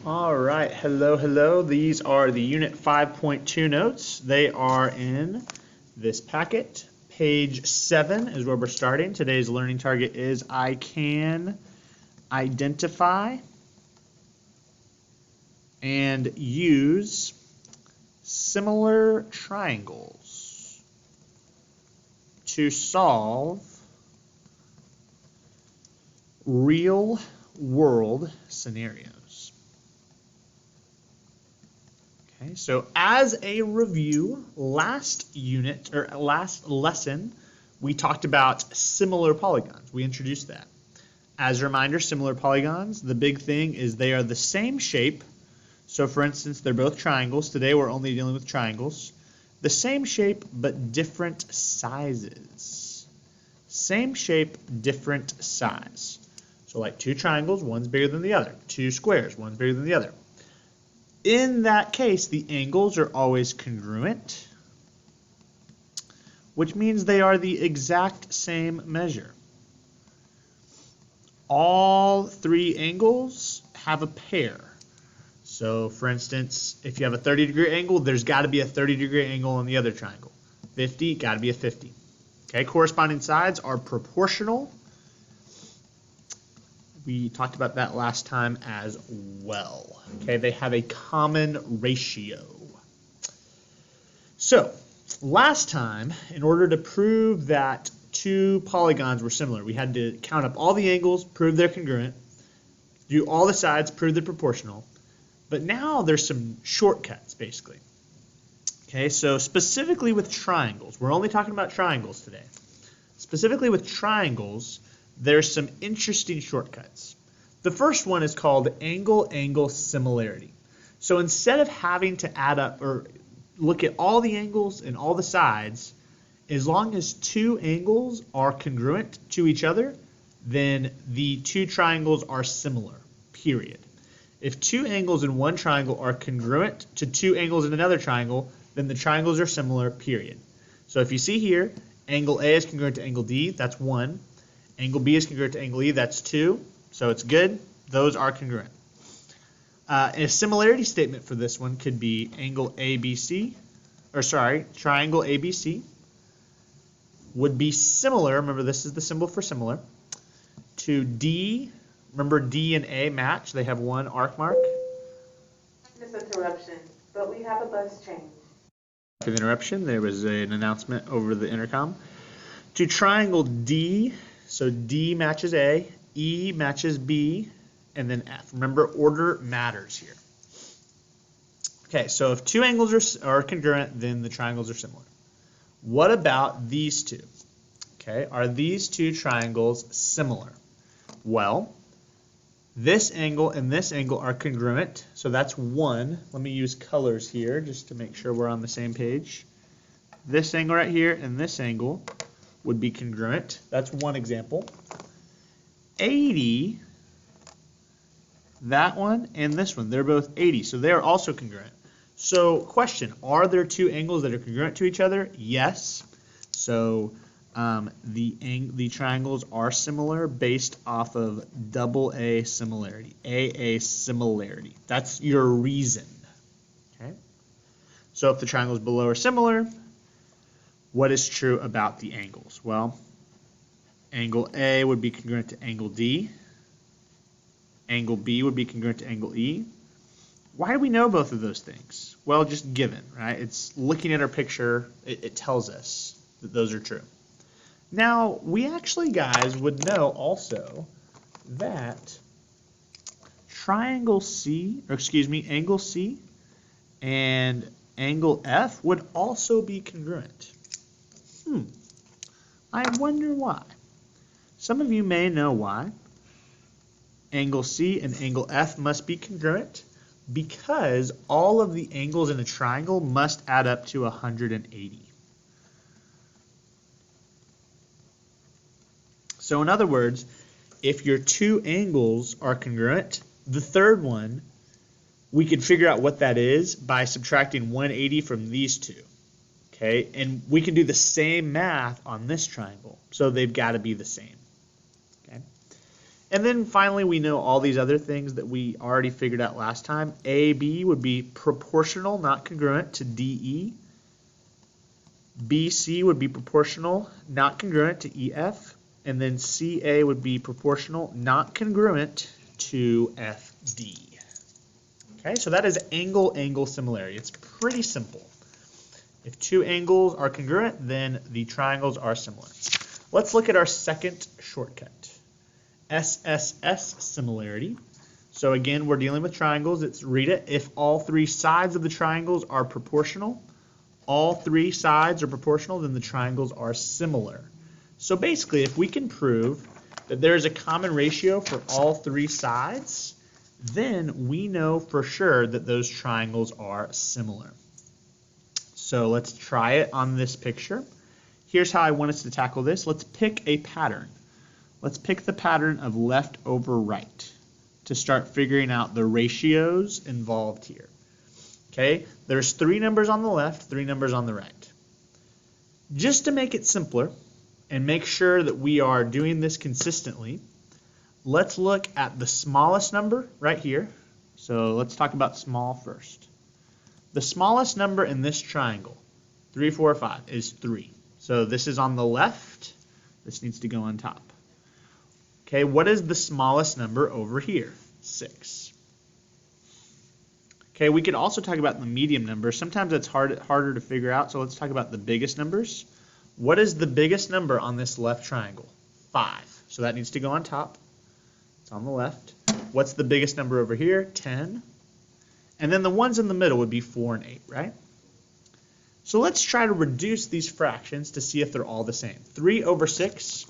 All right, hello. These are the Unit 5.2 notes. They are in this packet. Page 7 is where we're starting. Today's learning target is I can identify and use similar triangles to solve real-world scenarios. Okay, so as a review, last lesson, we talked about similar polygons. We introduced that. As a reminder, similar polygons, the big thing is they are the same shape. So for instance, they're both triangles. Today we're only dealing with triangles. The same shape, but different sizes. Same shape, different size. So like two triangles, one's bigger than the other. Two squares, one's bigger than the other. In that case, the angles are always congruent, which means they are the exact same measure. All three angles have a pair. So for instance, if you have a 30-degree angle, there's got to be a 30-degree angle on the other triangle. 50, got to be a 50. Okay, corresponding sides are proportional. We talked about that last time as well. Okay, they have a common ratio. So, last time, in order to prove that two polygons were similar, we had to count up all the angles, prove they're congruent, do all the sides, prove they're proportional. But now there's some shortcuts, basically. Okay, so specifically with triangles, we're only talking about triangles today. Specifically with triangles, there's some interesting shortcuts. The first one is called angle-angle similarity. So instead of having to add up or look at all the angles and all the sides, as long as two angles are congruent to each other, then the two triangles are similar, period. If two angles in one triangle are congruent to two angles in another triangle, then the triangles are similar, period. So if you see here, angle A is congruent to angle D, that's 1. Angle B is congruent to angle E, that's 2. So it's good. Those are congruent. A similarity statement for this one could be angle ABC, triangle ABC would be similar, remember this is the symbol for similar, to D. Remember D and A match, they have one arc mark. This interruption, but we have a bus change. After the interruption, there was an announcement over the intercom. To triangle D, so D matches A, E matches B, and then F. Remember, order matters here. Okay, so if two angles are congruent, then the triangles are similar. What about these two? Okay, are these two triangles similar? Well, this angle and this angle are congruent, so that's 1. Let me use colors here just to make sure we're on the same page. This angle right here and this angle would be congruent. That's one example. 80, that one and this one, they're both 80, so they are also congruent. So question, are there two angles that are congruent to each other? Yes. So the triangles are similar based off of AA similarity, AA similarity. That's your reason. Okay. So if the triangles below are similar, what is true about the angles? Well, angle A would be congruent to angle D. Angle B would be congruent to angle E. Why do we know both of those things? Well, just given, right? It's looking at our picture, it tells us that those are true. Now, we actually, guys, would know also that angle C and angle F would also be congruent. I wonder why. Some of you may know why. Angle C and angle F must be congruent because all of the angles in a triangle must add up to 180. So in other words, if your two angles are congruent, the third one, we could figure out what that is by subtracting 180 from these two. Okay, and we can do the same math on this triangle, so they've got to be the same. Okay, And then finally, we know all these other things that we already figured out last time. AB would be proportional, not congruent, to DE. BC would be proportional, not congruent to EF. And then CA would be proportional, not congruent to FD. Okay, so that is angle-angle similarity. It's pretty simple. If two angles are congruent, then the triangles are similar. Let's look at our second shortcut. SSS similarity. So again, we're dealing with triangles. It's read it. If all three sides of the triangles are proportional, all three sides are proportional, then the triangles are similar. So basically, if we can prove that there is a common ratio for all three sides, then we know for sure that those triangles are similar. So let's try it on this picture. Here's how I want us to tackle this. Let's pick a pattern. Let's pick the pattern of left over right to start figuring out the ratios involved here. Okay, there's 3 numbers on the left, 3 numbers on the right. Just to make it simpler and make sure that we are doing this consistently, let's look at the smallest number right here. So let's talk about small first. The smallest number in this triangle, 3, 4, 5, is 3. So this is on the left. This needs to go on top. Okay, what is the smallest number over here? 6. Okay, we could also talk about the medium number. Sometimes it's harder to figure out, so let's talk about the biggest numbers. What is the biggest number on this left triangle? 5. So that needs to go on top. It's on the left. What's the biggest number over here? 10. And then the ones in the middle would be 4 and 8, right? So let's try to reduce these fractions to see if they're all the same. 3 over 6.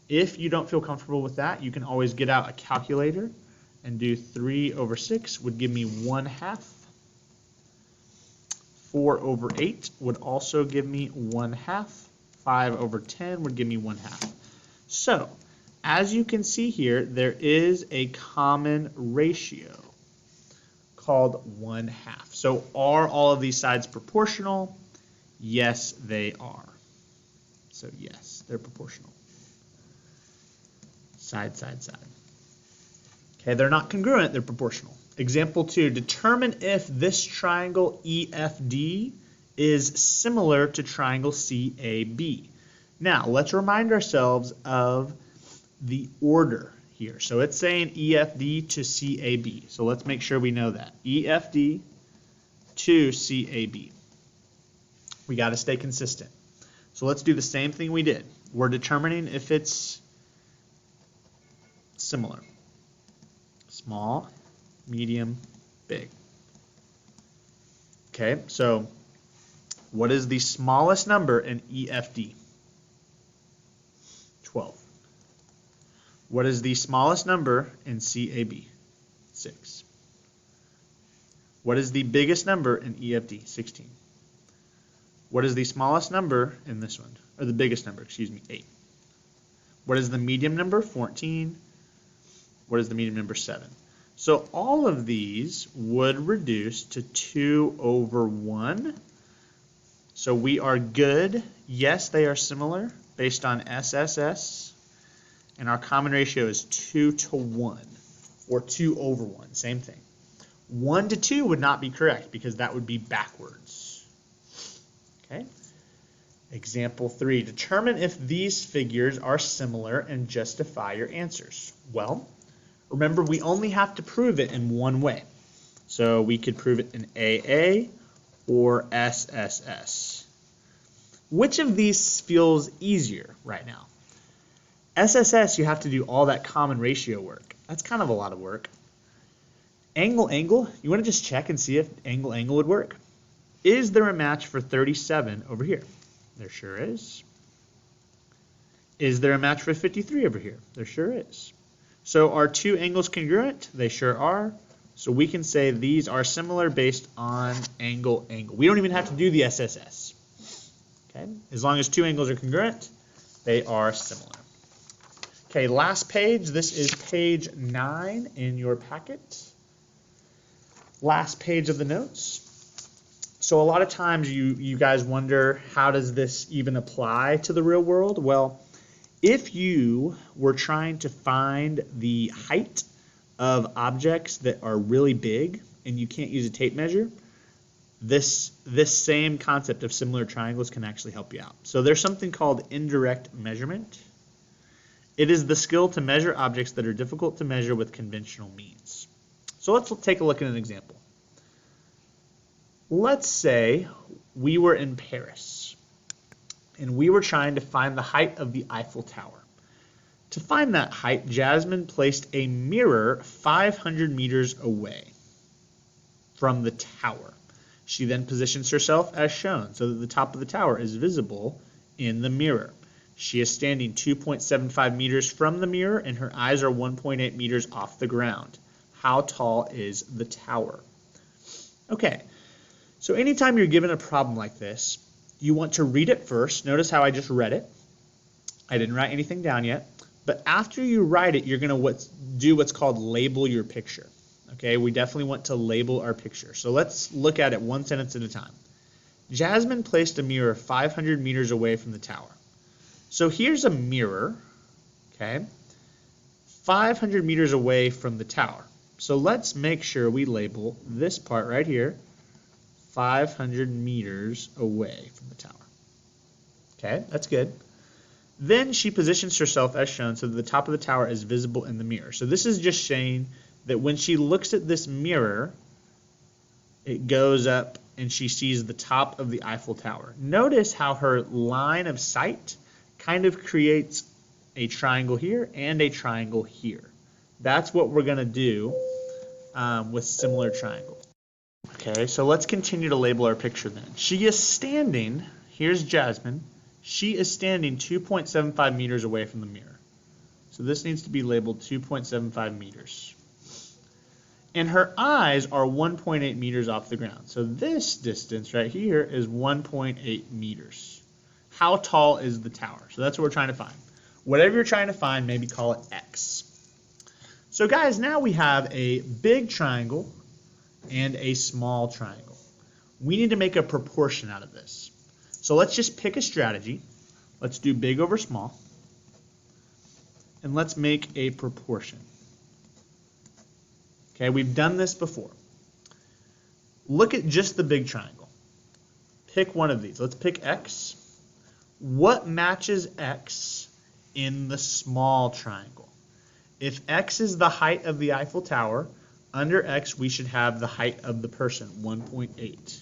If you don't feel comfortable with that, you can always get out a calculator and do 3 over 6 would give me 1/2. 4 over 8 would also give me 1/2. 5 over 10 would give me 1/2. So, as you can see here, there is a common ratio called 1/2. So are all of these sides proportional? Yes, they are. So yes, they're proportional. Side, side, side. Okay, they're not congruent, they're proportional. Example 2, determine if this triangle EFD is similar to triangle CAB. Now, let's remind ourselves of the order here. So it's saying EFD to CAB. So let's make sure we know that. EFD to CAB. We got to stay consistent. So let's do the same thing we did. We're determining if it's similar. Small, medium, big. Okay, so what is the smallest number in EFD? 12. What is the smallest number in CAB? 6. What is the biggest number in EFD? 16. What is the smallest number in this one? Or the biggest number, excuse me, 8. What is the medium number? 14. What is the medium number? 7. So all of these would reduce to 2 over 1. So we are good. Yes, they are similar based on SSS. And our common ratio is 2 to 1, or 2 over 1, same thing. 1 to 2 would not be correct because that would be backwards. Okay. Example 3, determine if these figures are similar and justify your answers. Well, remember we only have to prove it in one way. So we could prove it in AA or SSS. Which of these feels easier right now? SSS, you have to do all that common ratio work. That's kind of a lot of work. Angle, angle, you want to just check and see if angle, angle would work. Is there a match for 37 over here? There sure is. Is there a match for 53 over here? There sure is. So are two angles congruent? They sure are. So we can say these are similar based on angle, angle. We don't even have to do the SSS. Okay? As long as two angles are congruent, they are similar. Okay, last page. This is page 9 in your packet. Last page of the notes. So a lot of times you guys wonder, how does this even apply to the real world? Well, If you were trying to find the height of objects that are really big and you can't use a tape measure, this same concept of similar triangles can actually help you out. So there's something called indirect measurement. It is the skill to measure objects that are difficult to measure with conventional means. So let's take a look at an example. Let's say we were in Paris and we were trying to find the height of the Eiffel Tower. To find that height, Jasmine placed a mirror 500 meters away from the tower. She then positions herself as shown so that the top of the tower is visible in the mirror. She is standing 2.75 meters from the mirror and her eyes are 1.8 meters off the ground. How tall is the tower? Okay, so anytime you're given a problem like this, you want to read it first. Notice how I just read it. I didn't write anything down yet. But after you write it, you're going to do what's called label your picture. Okay, we definitely want to label our picture. So let's look at it one sentence at a time. Jasmine placed a mirror 500 meters away from the tower. So here's a mirror, okay, 500 meters away from the tower. So let's make sure we label this part right here, 500 meters away from the tower. Okay, that's good. Then she positions herself as shown so that the top of the tower is visible in the mirror. So this is just saying that when she looks at this mirror, it goes up and she sees the top of the Eiffel Tower. Notice how her line of sight kind of creates a triangle here and a triangle here. That's what we're going to do with similar triangles. Okay, so let's continue to label our picture then. She is standing, here's Jasmine, she is standing 2.75 meters away from the mirror. So this needs to be labeled 2.75 meters. And her eyes are 1.8 meters off the ground. So this distance right here is 1.8 meters. How tall is the tower? So that's what we're trying to find. Whatever you're trying to find, maybe call it X. So guys, now we have a big triangle and a small triangle. We need to make a proportion out of this. So let's just pick a strategy. Let's do big over small. And let's make a proportion. Okay, we've done this before. Look at just the big triangle. Pick one of these. Let's pick X. What matches X in the small triangle? If X is the height of the Eiffel Tower, under X we should have the height of the person, 1.8.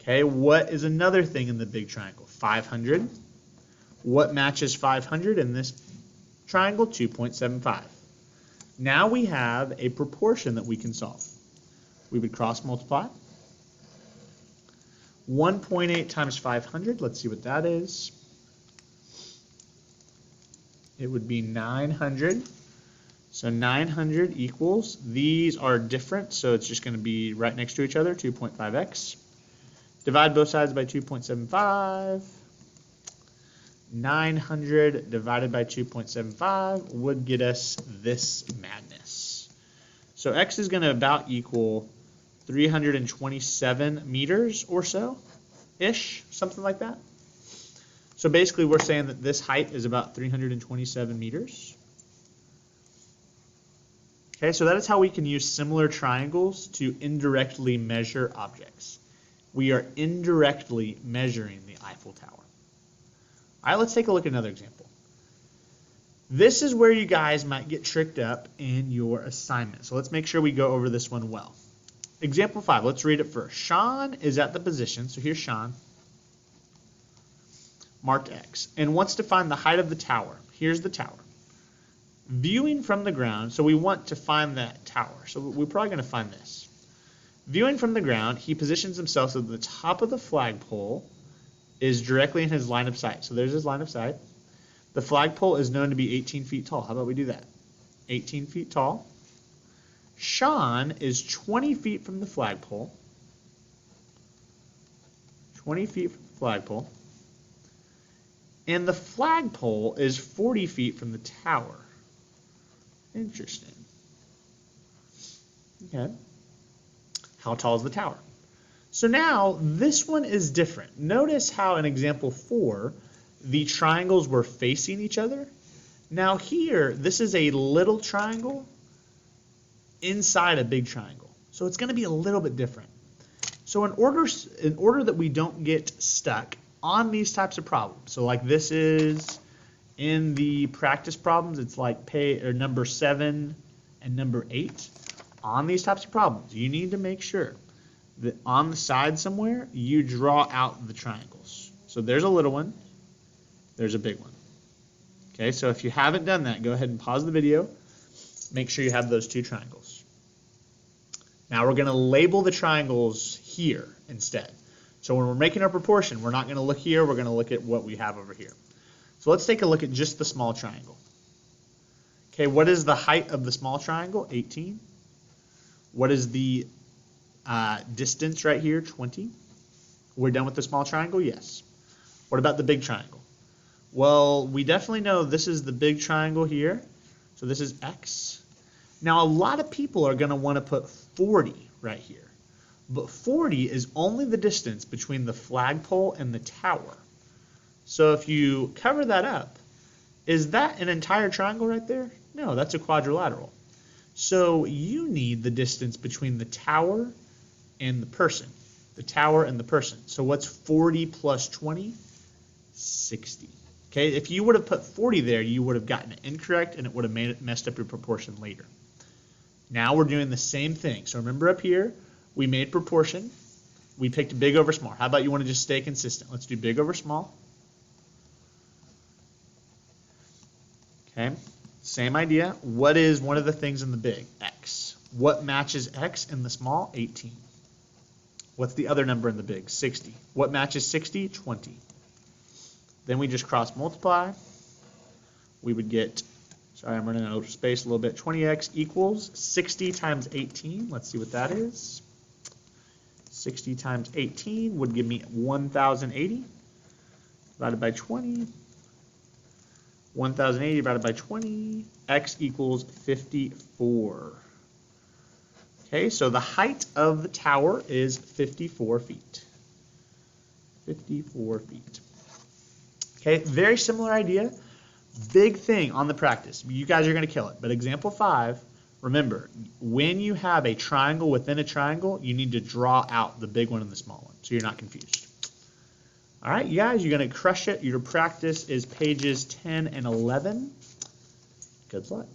Okay, what is another thing in the big triangle? 500. What matches 500 in this triangle? 2.75. Now we have a proportion that we can solve. We would cross multiply. 1.8 times 500, let's see what that is. It would be 900. So 900 equals, these are different, so it's just going to be right next to each other, 2.5x. Divide both sides by 2.75. 900 divided by 2.75 would get us this madness. So X is going to about equal 327 meters or so, ish, something like that. So basically we're saying that this height is about 327 meters. Okay, so that is how we can use similar triangles to indirectly measure objects. We are indirectly measuring the Eiffel Tower. All right, let's take a look at another example. This is where you guys might get tricked up in your assignment. So let's make sure we go over this one well. Example 5, let's read it first. Sean is at the position, so here's Sean, marked X, and wants to find the height of the tower. Here's the tower. Viewing from the ground, so we want to find that tower. So we're probably going to find this. Viewing from the ground, he positions himself so that the top of the flagpole is directly in his line of sight. So there's his line of sight. The flagpole is known to be 18 feet tall. How about we do that? 18 feet tall. Sean is 20 feet from the flagpole. 20 feet from the flagpole. And the flagpole is 40 feet from the tower. Interesting. Okay. How tall is the tower? So now this one is different. Notice how in example 4, the triangles were facing each other. Now here, this is a little triangle inside a big triangle. So it's going to be a little bit different. So in order that we don't get stuck on these types of problems, so like this is in the practice problems, it's like number 7 and number 8. On these types of problems, you need to make sure that on the side somewhere, you draw out the triangles. So there's a little one, there's a big one. Okay, so if you haven't done that, go ahead and pause the video. Make sure you have those 2 triangles. Now we're going to label the triangles here instead. So when we're making our proportion, we're not going to look here, we're going to look at what we have over here. So let's take a look at just the small triangle. Okay, what is the height of the small triangle? 18. What is the distance right here? 20. We're done with the small triangle? Yes. What about the big triangle? Well, we definitely know this is the big triangle here. So this is x. Now, a lot of people are going to want to put 40 right here. But 40 is only the distance between the flagpole and the tower. So if you cover that up, is that an entire triangle right there? No, that's a quadrilateral. So you need the distance between the tower and the person. The tower and the person. So what's 40 plus 20? 60. Okay, if you would have put 40 there, you would have gotten it incorrect and it would have messed up your proportion later. Now we're doing the same thing. So remember up here, we made proportion. We picked big over small. How about you want to just stay consistent? Let's do big over small. Okay, same idea. What is one of the things in the big? X. What matches X in the small? 18. What's the other number in the big? 60. What matches 60? 20. Then we just cross multiply. We would get, sorry, I'm running out of space a little bit. 20x equals 60 times 18. Let's see what that is. 60 times 18 would give me 1,080 divided by 20. 1,080 divided by 20. X equals 54. Okay, so the height of the tower is 54 feet. 54 feet. Okay, very similar idea. Big thing on the practice. You guys are going to kill it. But example 5, remember, when you have a triangle within a triangle, you need to draw out the big one and the small one so you're not confused. All right, you guys, you're going to crush it. Your practice is pages 10 and 11. Good luck.